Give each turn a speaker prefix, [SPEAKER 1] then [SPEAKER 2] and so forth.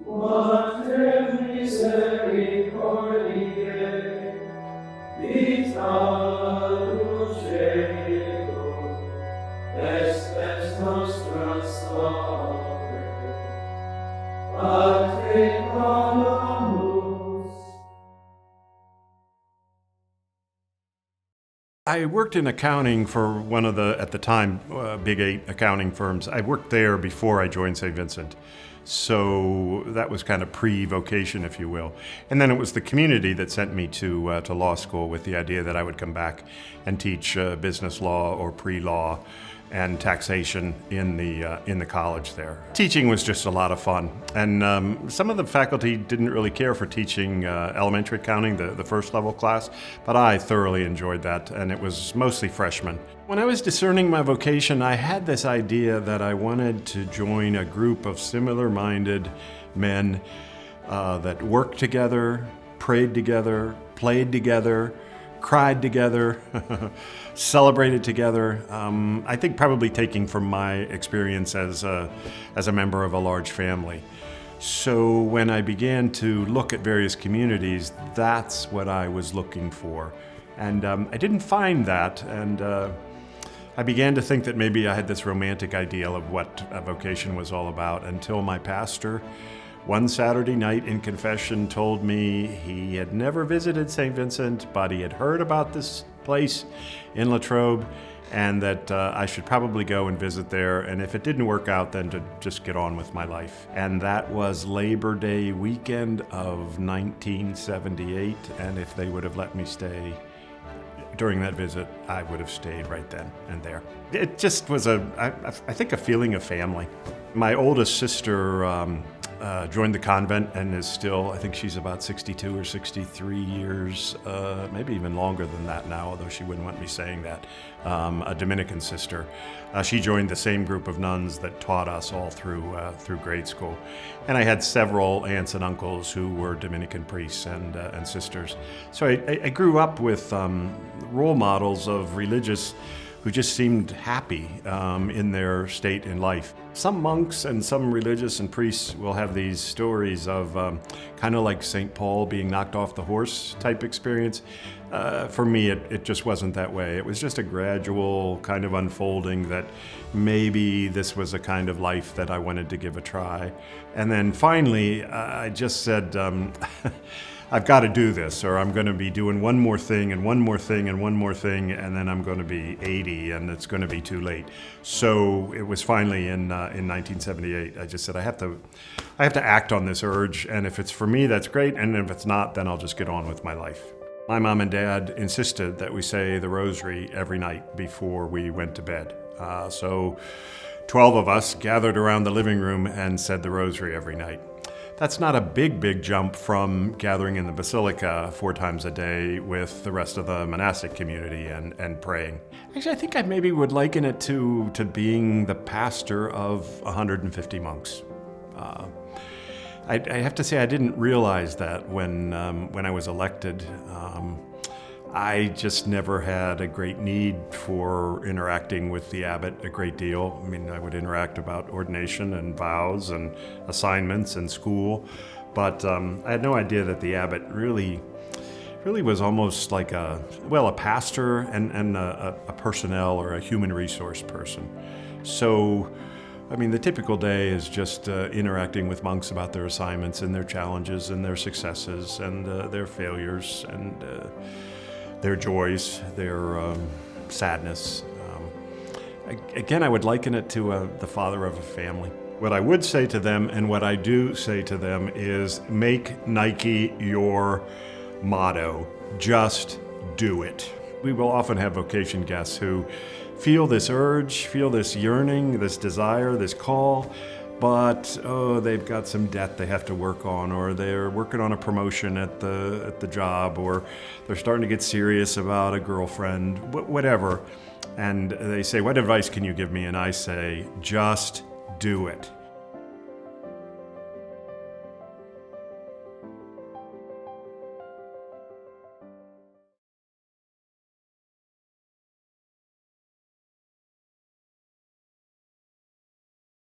[SPEAKER 1] Mater misericordiae, vitalus Celo, estes nostra salve. Patrimonus.
[SPEAKER 2] I worked in accounting for one of the, at the time, Big Eight accounting firms. I worked there before I joined Saint Vincent. So that was kind of pre-vocation, if you will. And then it was the community that sent me to law school with the idea that I would come back and teach business law or pre-law and taxation in the college there. Teaching was just a lot of fun, and some of the faculty didn't really care for teaching elementary accounting, the first level class, but I thoroughly enjoyed that, and it was mostly freshmen. When I was discerning my vocation, I had this idea that I wanted to join a group of similar-minded men that worked together, prayed together, played together, cried together, celebrated together. I think probably taking from my experience as a member of a large family. So when I began to look at various communities, that's what I was looking for. And I didn't find that, and I began to think that maybe I had this romantic ideal of what a vocation was all about until my pastor one Saturday night in confession told me he had never visited Saint Vincent, but he had heard about this place in Latrobe, and that I should probably go and visit there, and if it didn't work out, then to just get on with my life. And that was Labor Day weekend of 1978, and if they would have let me stay during that visit, I would have stayed right then and there. It just was I think, a feeling of family. My oldest sister joined the convent and is still, I think she's about 62 or 63 years, maybe even longer than that now, although she wouldn't want me saying that, a Dominican sister. She joined the same group of nuns that taught us all through grade school. And I had several aunts and uncles who were Dominican priests and sisters. So I grew up with role models of religious who just seemed happy in their state in life. Some monks and some religious and priests will have these stories of kind of like St. Paul being knocked off the horse type experience. For me, it just wasn't that way. It was just a gradual kind of unfolding that maybe this was a kind of life that I wanted to give a try. And then finally, I just said, I've got to do this, or I'm going to be doing one more thing and one more thing and one more thing, and then I'm going to be 80 and it's going to be too late. So it was finally in 1978. I just said, I have to act on this urge, and if it's for me, that's great, and if it's not, then I'll just get on with my life. My mom and dad insisted that we say the rosary every night before we went to bed. So 12 of us gathered around the living room and said the rosary every night. That's not a big jump from gathering in the basilica 4 times a day with the rest of the monastic community and praying. Actually, I think I maybe would liken it to being the pastor of 150 monks. I have to say I didn't realize that when I was elected. I just never had a great need for interacting with the abbot a great deal. I mean, I would interact about ordination and vows and assignments and school, but I had no idea that the abbot really was almost like a pastor and a personnel or a human resource person. So, I mean, the typical day is just interacting with monks about their assignments and their challenges and their successes and their failures and their joys, their sadness. Again, I would liken it to the father of a family. What I would say to them, and what I do say to them, is make Nike your motto. Just do it. We will often have vocation guests who feel this urge, feel this yearning, this desire, this call, but they've got some debt they have to work on, or they're working on a promotion at the job, or they're starting to get serious about a girlfriend, whatever. And they say, what advice can you give me? And I say, just do it.